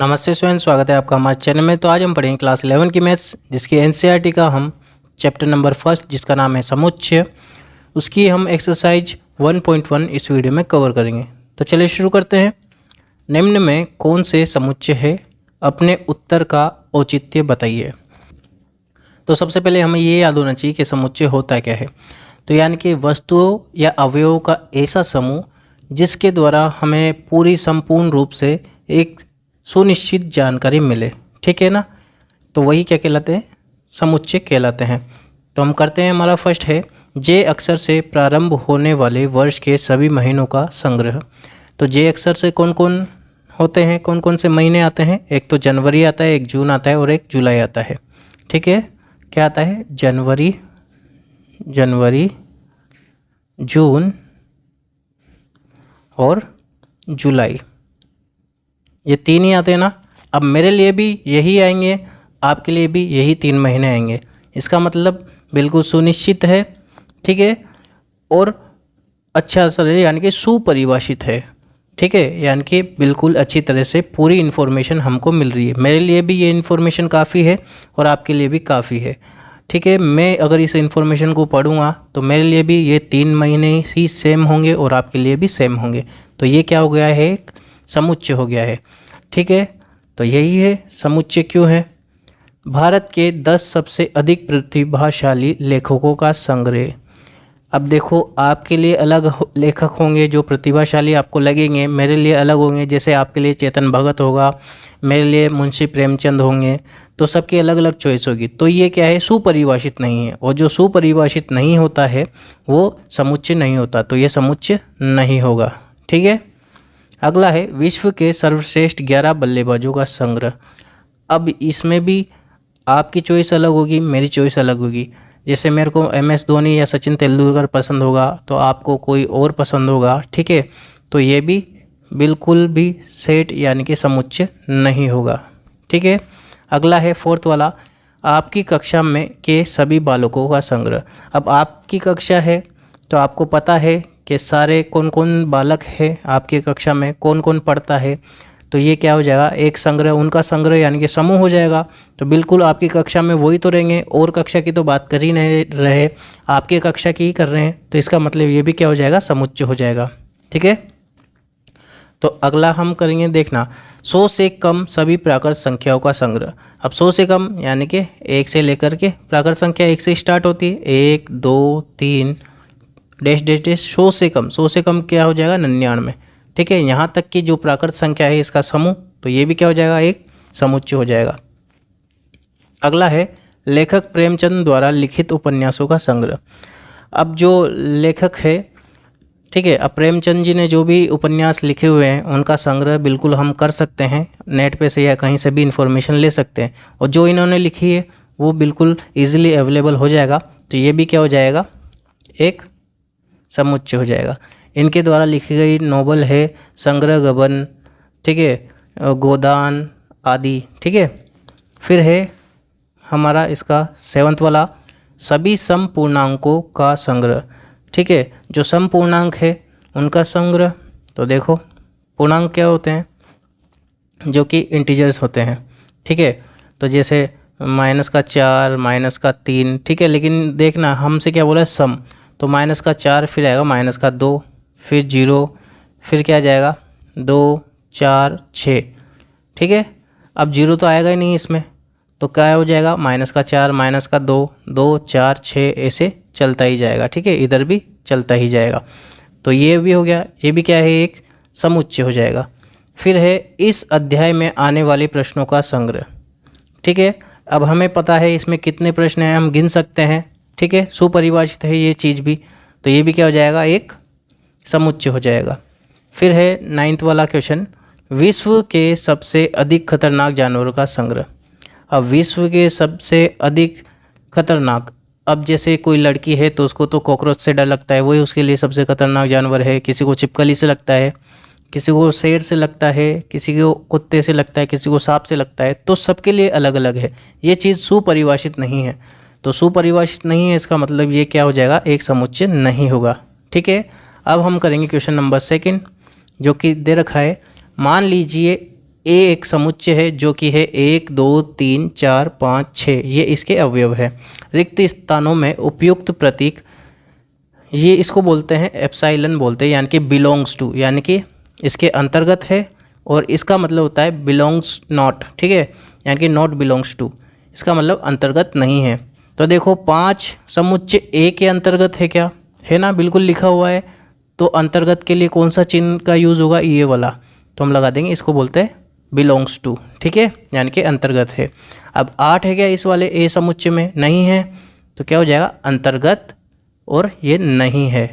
नमस्ते स्टूडेंट, स्वागत है आपका हमारे चैनल में। तो आज हम पढ़ेंगे क्लास 11 की मैथ्स, जिसकी एनसीईआरटी का हम चैप्टर नंबर फर्स्ट, जिसका नाम है समुच्चय, उसकी हम एक्सरसाइज 1.1 इस वीडियो में कवर करेंगे। तो चलिए शुरू करते हैं। निम्न में कौन से समुच्चय है, अपने उत्तर का औचित्य बताइए। तो सबसे पहले हमें ये याद होना चाहिए कि समुच्चय होता क्या है। तो यानी कि वस्तुओं या अवयवों का ऐसा समूह जिसके द्वारा हमें पूरी संपूर्ण रूप से एक सुनिश्चित जानकारी मिले, ठीक है ना। तो वही क्या कहलाते हैं, समुच्चय कहलाते हैं। तो हम करते हैं, हमारा फर्स्ट है जे अक्षर से प्रारंभ होने वाले वर्ष के सभी महीनों का संग्रह। तो जे अक्षर से कौन कौन होते हैं, कौन कौन से महीने आते हैं। एक तो जनवरी आता है, एक जून आता है और एक जुलाई आता है, ठीक है। क्या आता है, जनवरी, जून और जुलाई, ये तीन ही आते हैं ना। अब मेरे लिए भी यही आएंगे, आपके लिए भी यही 3 महीने आएंगे। इसका मतलब बिल्कुल सुनिश्चित है, ठीक है, और अच्छा असर है, यानी कि सुपरिभाषित है, ठीक है। यानी कि बिल्कुल अच्छी तरह से पूरी इन्फॉर्मेशन हमको मिल रही है। मेरे लिए भी ये इन्फॉर्मेशन काफ़ी है और आपके लिए भी काफ़ी है, ठीक है। मैं अगर इस इन्फॉर्मेशन को पढ़ूंगा तो मेरे लिए भी ये 3 महीने ही सेम होंगे और आपके लिए भी सेम होंगे। तो ये क्या हो गया है, एक समुच्चय हो गया है, ठीक है। तो यही है समुच्चय क्यों है। भारत के 10 सबसे अधिक प्रतिभाशाली लेखकों का संग्रह। अब देखो, आपके लिए अलग लेखक होंगे जो प्रतिभाशाली आपको लगेंगे, मेरे लिए अलग होंगे। जैसे आपके लिए चेतन भगत होगा, मेरे लिए मुंशी प्रेमचंद होंगे, तो सबकी अलग अलग चॉइस होगी। तो ये क्या है, सुपरिभाषित नहीं है, और जो सुपरिभाषित नहीं होता है वो समुच्चय नहीं होता। तो ये समुच्चय नहीं होगा, ठीक है। अगला है विश्व के सर्वश्रेष्ठ 11 बल्लेबाजों का संग्रह। अब इसमें भी आपकी चॉइस अलग होगी, मेरी चॉइस अलग होगी। जैसे मेरे को MS धोनी या सचिन तेंदुलकर पसंद होगा तो आपको कोई और पसंद होगा, ठीक है। तो ये भी बिल्कुल भी सेट यानी कि समुच्चय नहीं होगा, ठीक है। अगला है फोर्थ वाला, आपकी कक्षा में के सभी बालकों का संग्रह। अब आपकी कक्षा है तो आपको पता है कि सारे कौन कौन बालक है आपकी कक्षा में, कौन कौन पढ़ता है। तो ये क्या हो जाएगा, एक संग्रह, उनका संग्रह यानी कि समूह हो जाएगा। तो बिल्कुल आपकी कक्षा में वही तो रहेंगे, और कक्षा की तो बात कर ही नहीं रहे, आपकी कक्षा की ही कर रहे हैं। तो इसका मतलब ये भी क्या हो जाएगा, समुच्चय हो जाएगा, ठीक है। तो अगला हम करेंगे, देखना 100 से कम सभी प्राकृत संख्याओं का संग्रह। अब 100 से कम यानी कि 1 से लेकर के, प्राकृत संख्या 1 से स्टार्ट होती है, 1 2 3 डैश डैश डैश, 100 से कम। 100 से कम क्या हो जाएगा, 99, ठीक है। यहाँ तक की जो प्राकृत संख्या है इसका समूह, तो ये भी क्या हो जाएगा, एक समुच्चय हो जाएगा। अगला है लेखक प्रेमचंद द्वारा लिखित उपन्यासों का संग्रह। अब जो लेखक है, ठीक है, अब प्रेमचंद जी ने जो भी उपन्यास लिखे हुए हैं उनका संग्रह बिल्कुल हम कर सकते हैं, नेट पे से या कहीं से भी इंफॉर्मेशन ले सकते हैं, और जो इन्होंने लिखी है वो बिल्कुल ईजिली अवेलेबल हो जाएगा। तो ये भी क्या हो जाएगा, एक समुच्चय हो जाएगा। इनके द्वारा लिखी गई नोवेल है संग्रह गबन, ठीक है, गोदान आदि, ठीक है। फिर है हमारा इसका 7वां वाला, सभी समपूर्णांकों का संग्रह, ठीक है। जो समपूर्णांक है उनका संग्रह। तो देखो, पूर्णांक क्या होते हैं, जो कि इंटीजर्स होते हैं, ठीक है। तो जैसे -4, -3, ठीक है। लेकिन देखना हमसे क्या बोला है, सम। तो -4, फिर आएगा -2, फिर 0, फिर क्या जाएगा 2 4 6, ठीक है। अब 0 तो आएगा ही नहीं इसमें, तो क्या हो जाएगा, -4 -2 2 4 6, ऐसे चलता ही जाएगा, ठीक है। इधर भी चलता ही जाएगा। तो ये भी हो गया, ये भी क्या है, एक समुच्चय हो जाएगा। फिर है इस अध्याय में आने वाले प्रश्नों का संग्रह, ठीक है। अब हमें पता है इसमें कितने प्रश्न हैं, हम गिन सकते हैं, ठीक है। सुपरिभाषित है ये चीज़ भी, तो ये भी क्या हो जाएगा, एक समुच्चय हो जाएगा। फिर है 9वां वाला क्वेश्चन, विश्व के सबसे अधिक खतरनाक जानवरों का संग्रह। अब विश्व के सबसे अधिक खतरनाक, अब जैसे कोई लड़की है तो उसको तो कॉकरोच से डर लगता है, वही उसके लिए सबसे खतरनाक जानवर है। किसी को छिपकली से लगता है, किसी को शेर से लगता है, किसी को कुत्ते से लगता है, किसी को सांप से लगता है। तो सबके लिए अलग अलग है, ये चीज़ सुपरिभाषित नहीं है। तो सुपरिभाषित नहीं है, इसका मतलब ये क्या हो जाएगा, एक समुच्चय नहीं होगा, ठीक है। अब हम करेंगे क्वेश्चन नंबर 2, जो कि दे रखा है, मान लीजिए ए एक समुच्चय है जो कि है 1 2 3 4 5 6, ये इसके अवयव है। रिक्त स्थानों में उपयुक्त प्रतीक, ये इसको बोलते हैं एप्सिलॉन बोलते हैं, यानी कि बिलोंग्स टू, यानी कि इसके अंतर्गत है, और इसका मतलब होता है बिलोंग्स नॉट, ठीक है, यानी कि नॉट बिलोंग्स टू, इसका मतलब अंतर्गत नहीं है। तो देखो 5 समुच्चय ए के अंतर्गत है क्या, है ना, बिल्कुल लिखा हुआ है। तो अंतर्गत के लिए कौन सा चिन्ह का यूज़ होगा, ये वाला, तो हम लगा देंगे, इसको बोलते हैं बिलोंग्स टू, ठीक है, यानी कि अंतर्गत है। अब 8 है क्या इस वाले ए समुच्चय में, नहीं है, तो क्या हो जाएगा अंतर्गत, और ये नहीं है,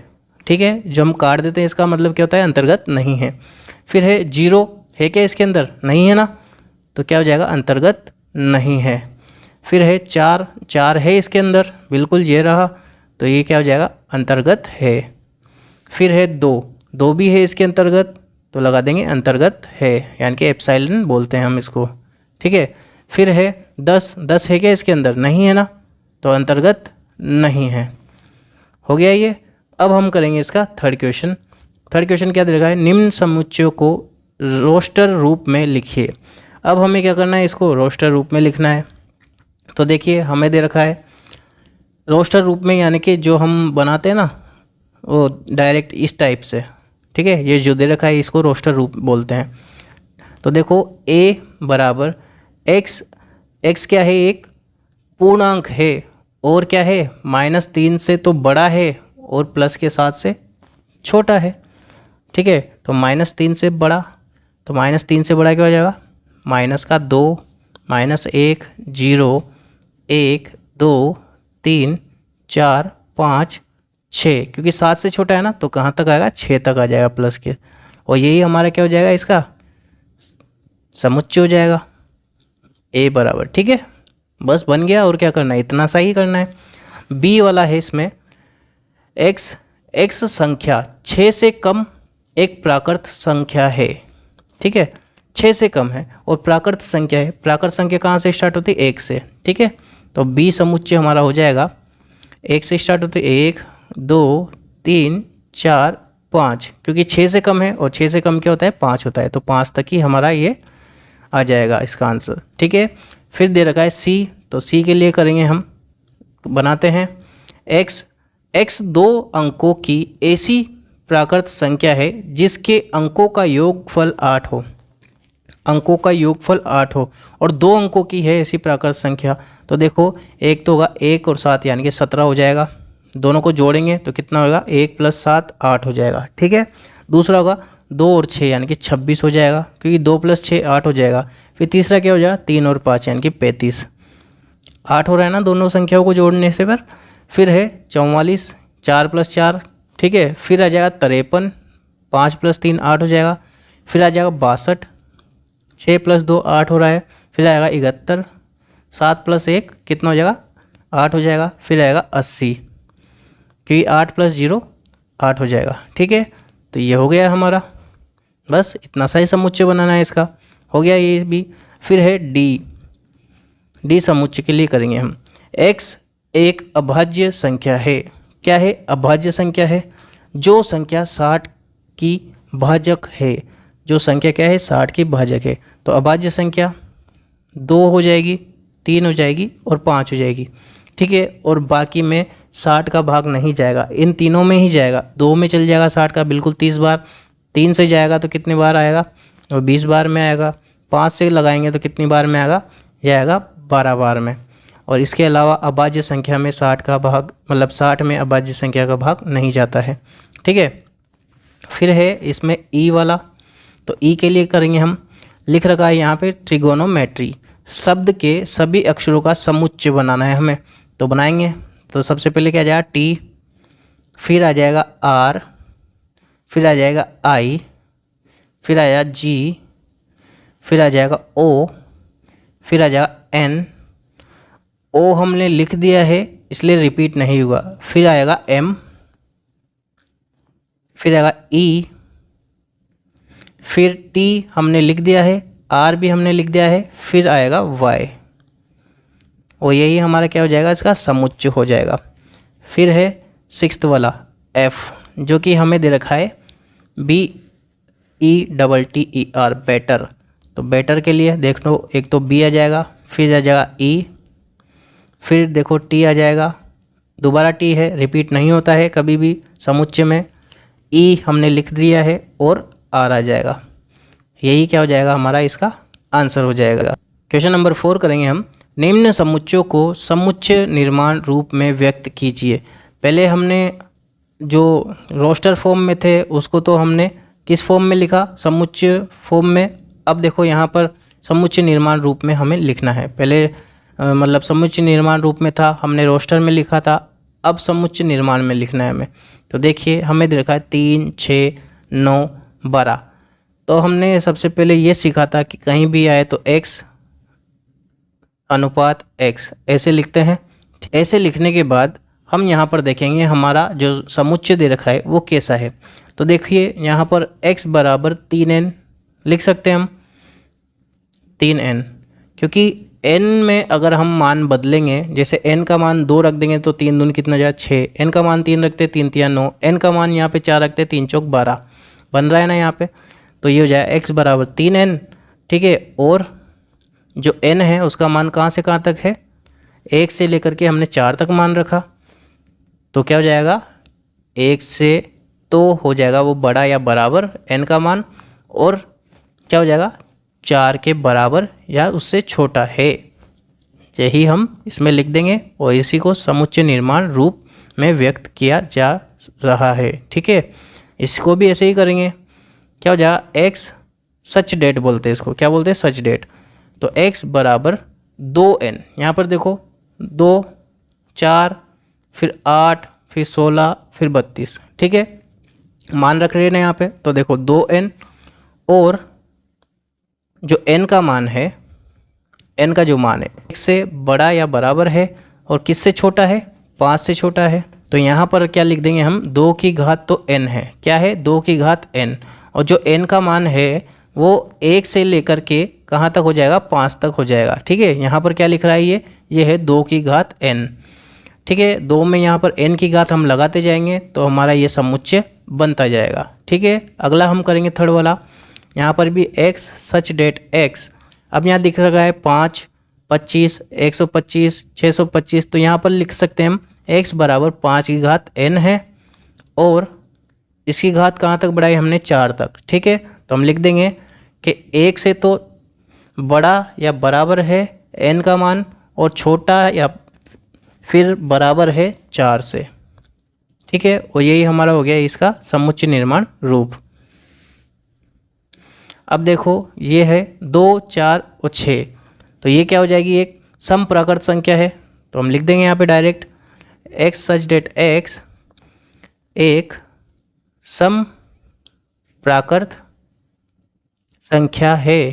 ठीक है, जो हम काट देते हैं इसका मतलब क्या होता है, अंतर्गत नहीं है। फिर है 0 है क्या इसके अंदर, नहीं है ना, तो क्या हो जाएगा अंतर्गत नहीं है। फिर है 4 है इसके अंदर, बिल्कुल ये रहा, तो ये क्या हो जाएगा अंतर्गत है। फिर है 2 भी है इसके अंतर्गत, तो लगा देंगे अंतर्गत है, यानी कि एप्सिलॉन बोलते हैं हम इसको, ठीक है। फिर है 10 है क्या इसके अंदर, नहीं है ना, तो अंतर्गत नहीं है, हो गया ये। अब हम करेंगे इसका थर्ड क्वेश्चन। थर्ड क्वेश्चन क्या दे रखा है, निम्न समुच्चयों को रोस्टर रूप में लिखिए। अब हमें क्या करना है, इसको रोस्टर रूप में लिखना है। तो देखिए हमें दे रखा है रोस्टर रूप में, यानी कि जो हम बनाते हैं ना वो डायरेक्ट इस टाइप से, ठीक है, ये जो दे रखा है इसको रोस्टर रूप बोलते हैं। तो देखो a बराबर x क्या है, एक पूर्णांक है, और क्या है -3 से तो बड़ा है और प्लस के साथ से छोटा है, ठीक है। तो -3 से बड़ा, तो -3 से बड़ा क्या हो जाएगा, माइनस का 2 -1 0 1 2 3 4 5 6, क्योंकि 7 से छोटा है ना, तो कहाँ तक आएगा, 6 तक आ जाएगा प्लस के, और यही हमारा क्या हो जाएगा, इसका समुच्चय हो जाएगा a बराबर, ठीक है, बस बन गया। और क्या करना है, इतना सा ही करना है। b वाला है, इसमें x संख्या 6 से कम एक प्राकृत संख्या है, ठीक है, 6 से कम है और प्राकृत संख्या है। प्राकृत संख्या कहाँ से स्टार्ट होती है, 1 से, ठीक है। तो b समुच्चय हमारा हो जाएगा 1 से स्टार्ट होती है, 1 2 3 4 5, क्योंकि 6 से कम है, और 6 से कम क्या होता है, 5 होता है, तो 5 तक ही हमारा ये आ जाएगा इसका आंसर, ठीक है। फिर दे रखा है c, तो c के लिए करेंगे हम, बनाते हैं x 2 अंकों की ऐसी प्राकृत संख्या है जिसके अंकों का योगफल 8 हो, अंकों का योगफल 8 हो, और 2 अंकों की है ऐसी प्राकृत संख्या। तो देखो एक तो होगा 1 और 7, यानी कि 17 हो जाएगा, दोनों को जोड़ेंगे तो कितना होगा, 1 + 7 8 हो जाएगा, ठीक है। दूसरा होगा 2 और 6, यानी कि 26 हो जाएगा, क्योंकि 2 + 6 8 हो जाएगा। फिर तीसरा क्या हो जाएगा, 3 और 5, यानी कि 35, 8 हो रहा है ना दोनों संख्याओं को जोड़ने से। फिर है 44, 4 + 4, ठीक है। फिर आ जाएगा 53, 5 + 3 8 हो जाएगा। फिर आ जाएगा 62, 6 + 2 8 हो रहा है। फिर आएगा 71, 7 + 1 कितना हो जाएगा, 8 हो जाएगा। फिर आएगा 80, क्योंकि 8 + 0 8 हो जाएगा, ठीक है। तो ये हो गया हमारा, बस इतना सा ही समुच्चय बनाना है इसका, हो गया ये भी। फिर है डी समुच्चय के लिए करेंगे हम, x एक अभाज्य संख्या है। क्या है, अभाज्य संख्या है, जो संख्या 60 की भाजक है, जो संख्या क्या है, 60 की भाजक है। तो अभाज्य संख्या 2 हो जाएगी, 3 हो जाएगी और 5 हो जाएगी, ठीक है। और बाकी में 60 का भाग नहीं जाएगा, इन तीनों में ही जाएगा। 2 में चल जाएगा 60 का बिल्कुल 30 बार, 3 से जाएगा तो कितने बार आएगा, और 20 बार में आएगा। 5 से लगाएंगे तो कितनी बार में आएगा, यह आएगा 12 बार में। और इसके अलावा अभाज्य संख्या में 60 का भाग, मतलब 60 में अभाज्य संख्या का भाग नहीं जाता है, ठीक है। फिर है इसमें ई वाला, तो ई के लिए करेंगे हम, लिख रखा है यहाँ पे ट्रिगोनोमेट्री, शब्द के सभी अक्षरों का समुच्चय बनाना है हमें। तो बनाएंगे, तो सबसे पहले क्या आ जाएगा टी, फिर आ जाएगा आर, फिर आ जाएगा आई, फिर आ जाएगा जी, फिर आ जाएगा ओ, फिर आ जाएगा एन। ओ हमने लिख दिया है इसलिए रिपीट नहीं हुआ। फिर आएगा एम, फिर आएगा ई, फिर टी हमने लिख दिया है, आर भी हमने लिख दिया है, फिर आएगा वाई, और यही हमारा क्या हो जाएगा, इसका समुच्चय हो जाएगा। फिर है 6th वाला एफ, जो कि हमें दे रखा है BETTER, बेटर। तो बेटर के लिए देख लो, एक तो बी आ जाएगा, फिर आ जाएगा ई, फिर देखो टी आ जाएगा, दोबारा टी है, रिपीट नहीं होता है कभी भी समुच्चय में, ई हमने लिख दिया है और आर आ जाएगा। यही क्या हो जाएगा हमारा इसका आंसर हो जाएगा। क्वेश्चन नंबर 4 करेंगे हम। निम्न समुच्चयों को समुच्चय निर्माण रूप में व्यक्त कीजिए। पहले हमने जो रोस्टर फॉर्म में थे उसको तो हमने किस फॉर्म में लिखा, समुच्चय फॉर्म में। अब देखो यहाँ पर समुच्चय निर्माण रूप में हमें लिखना है। पहले मतलब समुच्चय निर्माण रूप में था, हमने रोस्टर में लिखा था, अब समुच्चय निर्माण में लिखना है हमें। तो देखिए हमें लिखा है 3, 6, 9, 12। तो हमने सबसे पहले ये सीखा था कि कहीं भी आए तो x अनुपात x ऐसे लिखते हैं। ऐसे लिखने के बाद हम यहाँ पर देखेंगे हमारा जो समुच्चय दे रखा है वो कैसा है। तो देखिए यहाँ पर x बराबर 3n लिख सकते हैं हम, 3n, क्योंकि n में अगर हम मान बदलेंगे, जैसे n का मान 2 रख देंगे तो 3 दूनी कितना जाए 6, n का मान 3 रखते 3 3 9, n का मान यहाँ पे 4 रखते 3 चौक 12 बन रहा है ना यहाँ पे। तो ये हो जाए x बराबर 3n, ठीक है। और जो n है उसका मान कहाँ से कहाँ तक है, 1 से लेकर के हमने 4 तक मान रखा, तो क्या हो जाएगा 1 से तो हो जाएगा वो बड़ा या बराबर n का मान, और क्या हो जाएगा 4 के बराबर या उससे छोटा है। यही हम इसमें लिख देंगे और इसी को समुच्चय निर्माण रूप में व्यक्त किया जा रहा है, ठीक है। इसको भी ऐसे ही करेंगे, क्या हो जाएगा x सच डेट बोलते हैं इसको, क्या बोलते हैं सच डेट। तो x बराबर 2n, यहाँ पर देखो 2, 4, फिर 8, फिर 16, फिर 32, ठीक है। मान रख रहे हैं ना यहाँ पे, तो देखो 2n, और जो n का मान है, n का जो मान है x से बड़ा या बराबर है, और किससे छोटा है, 5 से छोटा है। तो यहाँ पर क्या लिख देंगे हम, 2 की घात तो n है, क्या है 2 की घात n, और जो n का मान है वो 1 से लेकर के कहाँ तक हो जाएगा, 5 तक हो जाएगा, ठीक है। यहाँ पर क्या लिख रहा है, ये है 2 की घात n, ठीक है। 2 में यहाँ पर n की घात हम लगाते जाएंगे तो हमारा ये समुच्चय बनता जाएगा, ठीक है। अगला हम करेंगे थर्ड वाला। यहाँ पर भी x सच डेट x, अब यहाँ दिख रहा है 5, 25, 125, 625, तो यहाँ पर लिख सकते हैं हम x बराबर 5 की घात n है, और इसकी घात कहाँ तक बढ़ाई हमने 4 तक, ठीक है। तो हम लिख देंगे कि 1 से तो बड़ा या बराबर है n का मान, और छोटा या फिर बराबर है 4 से, ठीक है। और यही हमारा हो गया इसका समुच्चय निर्माण रूप। अब देखो ये है 2, 4 और 6, तो ये क्या हो जाएगी, एक सम प्राकृत संख्या है। तो हम लिख देंगे यहाँ पे डायरेक्ट x सच डेट x एक सम प्राकृत संख्या है,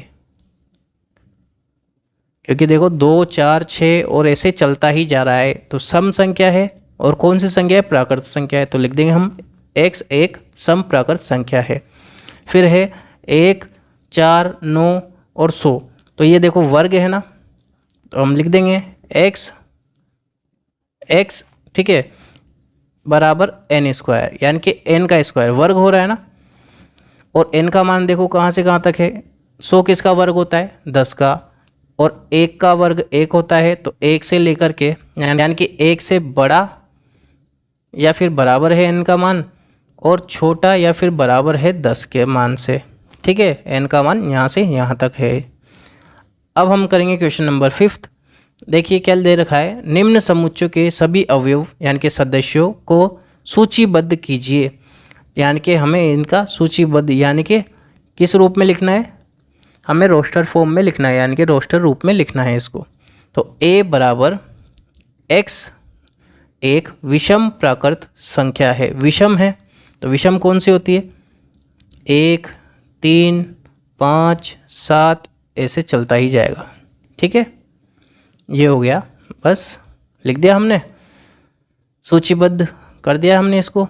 क्योंकि देखो 2, 4, 6 और ऐसे चलता ही जा रहा है, तो सम संख्या है, और कौन सी संख्या है, प्राकृत संख्या है। तो लिख देंगे हम x एक सम प्राकृत संख्या है। फिर है 1, 4, 9 और 100, तो ये देखो वर्ग है ना, तो हम लिख देंगे x, ठीक है, बराबर n स्क्वायर, यानी कि n का स्क्वायर वर्ग हो रहा है ना। और n का मान देखो कहाँ से कहाँ तक है, 100 किसका वर्ग होता है, 10 का, और 1 का वर्ग 1 होता है, तो 1 से लेकर के यानी कि 1 से बड़ा या फिर बराबर है n का मान, और छोटा या फिर बराबर है 10 के मान से, ठीक है। n का मान यहाँ से यहाँ तक है। अब हम करेंगे क्वेश्चन नंबर 5। देखिए क्या दे रखा है, निम्न समुच्चयों के सभी अवयव यानी कि सदस्यों को सूचीबद्ध कीजिए। यानी कि हमें इनका सूचीबद्ध यानी कि किस रूप में लिखना है, हमें रोस्टर फॉर्म में लिखना है, यानी कि रोस्टर रूप में लिखना है इसको। तो a बराबर x एक विषम प्राकृत संख्या है, विषम है, तो विषम कौन सी होती है, 1, 3, 5, 7 ऐसे चलता ही जाएगा, ठीक है। ये हो गया, बस लिख दिया हमने, सूचीबद्ध कर दिया हमने इसको।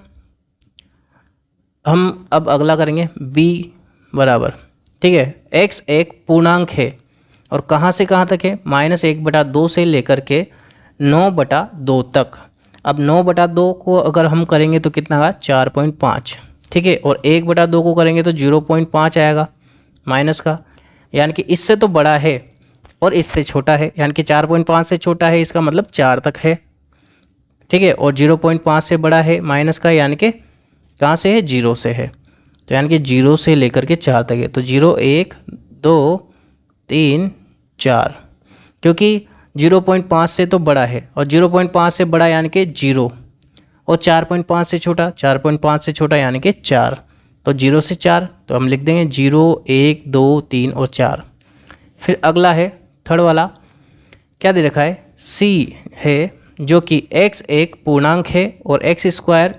हम अब अगला करेंगे b बराबर, ठीक है, x एक पूर्णांक है, और कहाँ से कहाँ तक है, -1/2 से लेकर के 9/2 तक। अब 9/2 को अगर हम करेंगे तो कितना आएगा, 4.5, ठीक है। और 1/2 को करेंगे तो 0.5 आएगा माइनस का, यानी कि इससे तो बड़ा है और इससे छोटा है, यानी कि 4.5 से छोटा है, इसका मतलब 4 तक है, ठीक है। और 0.5 से बड़ा है माइनस का, यानी कि कहाँ से है, 0 से है, तो यानी कि 0 से लेकर के 4 तक है। तो 0 1 2 3 4, क्योंकि 0.5 से तो बड़ा है और 0.5 से बड़ा यानी कि 0, और 4.5 से छोटा, 4.5 से छोटा यानी कि 4, तो 0 से 4, तो हम लिख देंगे 0 1 2 3 और 4। फिर अगला है थर्ड वाला, क्या दे रखा है, c है, जो कि x एक पूर्णांक है और x स्क्वायर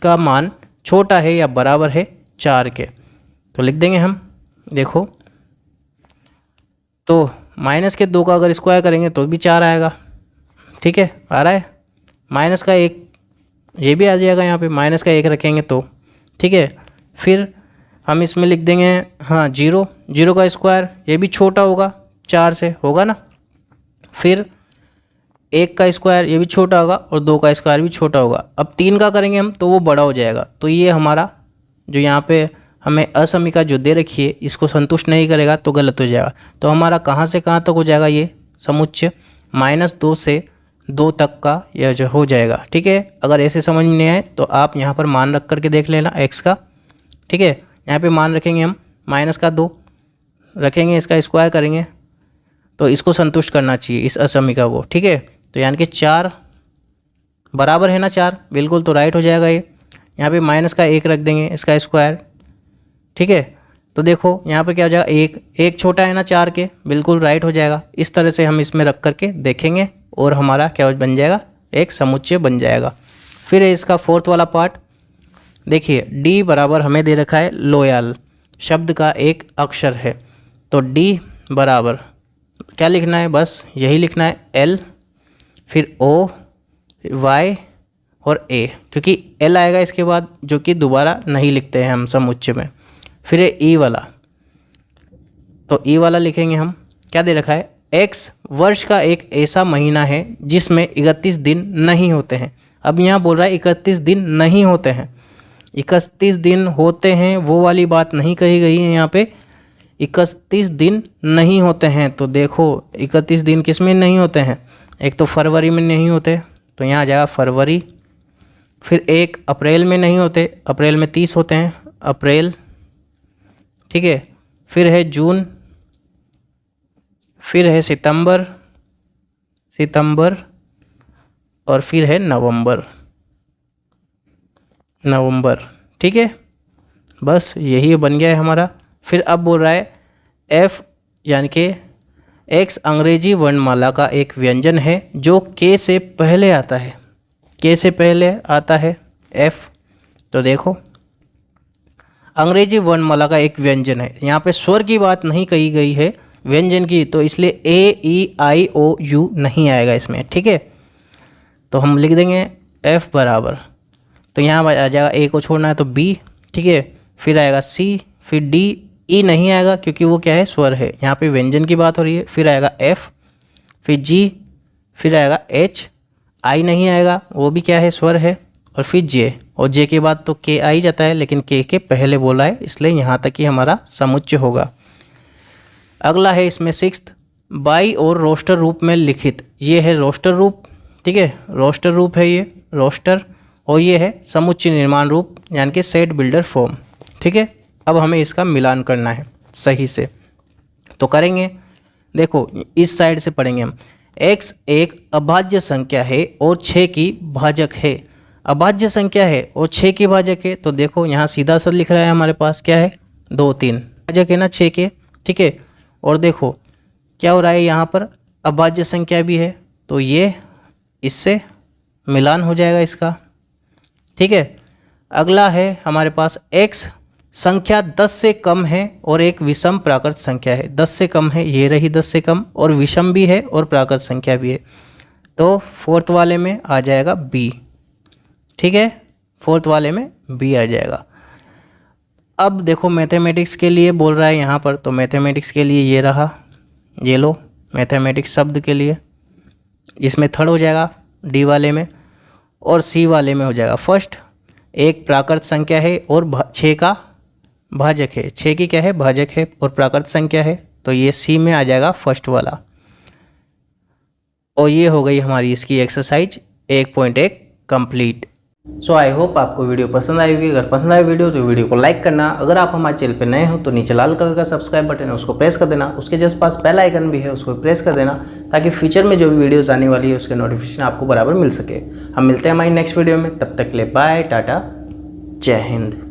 का मान छोटा है या बराबर है 4 के, तो लिख देंगे हम। देखो तो माइनस के 2 का अगर स्क्वायर करेंगे तो भी 4 आएगा, ठीक है, आ रहा है। माइनस का 1 ये भी आ जाएगा, यहाँ पे माइनस का 1 रखेंगे तो, ठीक है। फिर हम इसमें लिख देंगे हाँ 0, 0 का स्क्वायर ये भी छोटा होगा 4 से, होगा ना। फिर 1 का स्क्वायर ये भी छोटा होगा और 2 का स्क्वायर भी छोटा होगा। अब 3 का करेंगे हम तो वो बड़ा हो जाएगा, तो ये हमारा जो यहाँ पे हमें असमीका जो दे रखी है इसको संतुष्ट नहीं करेगा तो गलत हो जाएगा। तो हमारा कहाँ से कहाँ तक हो जाएगा ये समुच्चय, -2 से 2 तक का यह जो हो जाएगा, ठीक है। अगर ऐसे समझ में नहीं आए तो आप यहाँ पर मान रख करके देख लेना x का, ठीक है। यहाँ पे मान रखेंगे हम -2 रखेंगे, इसका स्क्वायर करेंगे तो इसको संतुष्ट करना चाहिए इस असमीका को, ठीक है। तो यानी कि 4 बराबर है ना 4, बिल्कुल, तो राइट हो जाएगा ये। यहाँ पे -1 रख देंगे, इसका स्क्वायर, ठीक है। तो देखो यहाँ पे क्या हो जाएगा, 1 छोटा है ना 4 के, बिल्कुल राइट हो जाएगा। इस तरह से हम इसमें रख करके देखेंगे और हमारा क्या बन जाएगा, एक समुच्चय बन जाएगा। फिर है इसका फोर्थ वाला पार्ट, देखिए D बराबर हमें दे रखा है लोयाल शब्द का एक अक्षर है, तो D बराबर क्या लिखना है, बस यही लिखना है L, फिर O, फिर Y और A, क्योंकि L आएगा इसके बाद जो कि दोबारा नहीं लिखते हैं हम समुच्चय में। फिर है E वाला, तो E वाला लिखेंगे हम, क्या दे रखा है, X वर्ष का एक ऐसा महीना है जिसमें 31 दिन नहीं होते हैं। अब यहाँ बोल रहा है 31 दिन नहीं होते हैं, 31 दिन होते हैं वो वाली बात नहीं कही गई है यहाँ पे, 31 दिन नहीं होते हैं। तो देखो 31 दिन किस में नहीं होते हैं, एक तो फरवरी में नहीं होते, तो यहाँ आ जाएगा फरवरी। फिर 1 अप्रैल में नहीं होते, अप्रैल में 30 होते हैं, अप्रैल, ठीक है। फिर है जून, फिर है सितंबर, और फिर है नवंबर, ठीक है। बस यही बन गया है हमारा। फिर अब बोल रहा है F यानी कि X अंग्रेजी वर्णमाला का एक व्यंजन है जो K से पहले आता है, K से पहले आता है F। तो देखो अंग्रेजी वर्णमाला का एक व्यंजन है, यहाँ पे स्वर की बात नहीं कही गई है, व्यंजन की, तो इसलिए A E I O U नहीं आएगा इसमें, ठीक है। तो हम लिख देंगे F बराबर, तो यहाँ आ जाएगा A को छोड़ना है तो B, ठीक है। फिर आएगा C, फिर D, E नहीं आएगा क्योंकि वो क्या है, स्वर है, यहाँ पे व्यंजन की बात हो रही है। फिर आएगा F, फिर G, फिर आएगा H, I नहीं आएगा, वो भी क्या है, स्वर है, और फिर J, और J के बाद तो K आ ही जाता है, लेकिन K के पहले बोला है इसलिए यहाँ तक ही हमारा समुच्चय होगा। अगला है इसमें 6th, बाई और रोस्टर रूप में लिखित, ये है रोस्टर रूप, ठीक है, रोस्टर रूप है ये, रोस्टर, और ये है समुच्चय निर्माण रूप यानी कि सेट बिल्डर फॉर्म, ठीक है। अब हमें इसका मिलान करना है सही से, तो करेंगे। देखो इस साइड से पढ़ेंगे हम, x एक अभाज्य संख्या है और 6 की भाजक है, अभाज्य संख्या है और 6 की भाजक है, तो देखो यहाँ सीधा सा लिख रहा है हमारे पास क्या है, 2 3 भाजक है ना 6 के, ठीक है। और देखो क्या हो रहा है, यहाँ पर अभाज्य संख्या भी है, तो ये इससे मिलान हो जाएगा इसका, ठीक है। अगला है हमारे पास x संख्या 10 से कम है और एक विषम प्राकृत संख्या है, 10 से कम है, ये रही 10 से कम, और विषम भी है और प्राकृत संख्या भी है, तो फोर्थ वाले में आ जाएगा B, ठीक है, फोर्थ वाले में B आ जाएगा। अब देखो मैथमेटिक्स के लिए बोल रहा है यहाँ पर, तो मैथमेटिक्स के लिए ये रहा, ये लो मैथमेटिक्स शब्द के लिए, इसमें थर्ड हो जाएगा D वाले में, और C वाले में हो जाएगा फर्स्ट। एक प्राकृत संख्या है और 6 का भाजक है, 6 की क्या है, भाजक है, और प्राकृत संख्या है, तो ये सी में आ जाएगा फर्स्ट वाला। और ये हो गई हमारी इसकी exercise 1.1 complete. So I hope आपको वीडियो पसंद आई होगी। अगर पसंद आए वीडियो तो वीडियो को लाइक करना। अगर आप हमारे चैनल पे नए हो तो नीचे लाल कलर का सब्सक्राइब बटन है, उसको प्रेस कर देना। उसके जस्ट पास बेल आइकन भी है, उसको प्रेस कर देना, ताकि फ्यूचर में जो भी वीडियोस आने वाली है उसके नोटिफिकेशन आपको बराबर मिल सके। हम मिलते हैं हमारी नेक्स्ट वीडियो में, तब तक के लिए बाय, टाटा, जय हिंद।